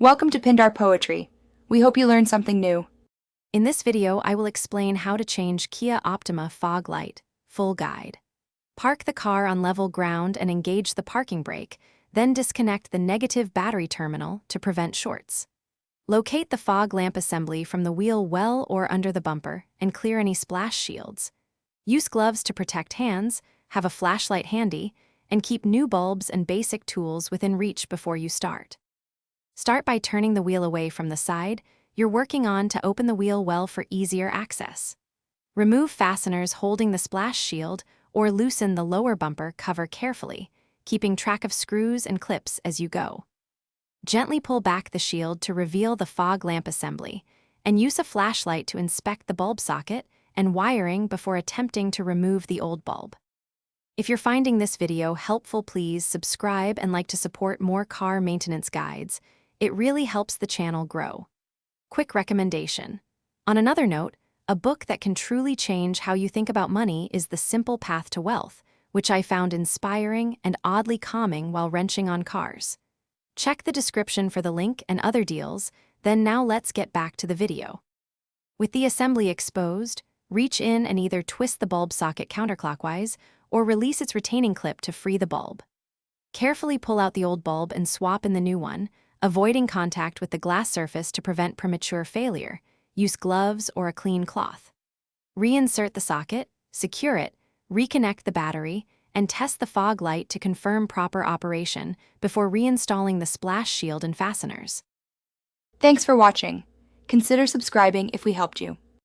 Welcome to Pindar Poetry. We hope you learned something new. In this video, I will explain how to change Kia Optima fog light, full guide. Park the car on level ground and engage the parking brake, then disconnect the negative battery terminal to prevent shorts. Locate the fog lamp assembly from the wheel well or under the bumper and clear any splash shields. Use gloves to protect hands, have a flashlight handy, and keep new bulbs and basic tools within reach before you start. Start by turning the wheel away from the side you're working on to open the wheel well for easier access. Remove fasteners holding the splash shield or loosen the lower bumper cover carefully, keeping track of screws and clips as you go. Gently pull back the shield to reveal the fog lamp assembly, and use a flashlight to inspect the bulb socket and wiring before attempting to remove the old bulb. If you're finding this video helpful, please subscribe and like to support more car maintenance guides. It really helps the channel grow. Quick recommendation. On another note, a book that can truly change how you think about money is The Simple Path to Wealth, which I found inspiring and oddly calming while wrenching on cars. Check the description for the link and other deals, then now let's get back to the video. With the assembly exposed, reach in and either twist the bulb socket counterclockwise or release its retaining clip to free the bulb. Carefully pull out the old bulb and swap in the new one, avoiding contact with the glass surface to prevent premature failure. Use gloves or a clean cloth. Reinsert the socket, secure it, reconnect the battery, and test the fog light to confirm proper operation before reinstalling the splash shield and fasteners. Thanks for watching. Consider subscribing if we helped you.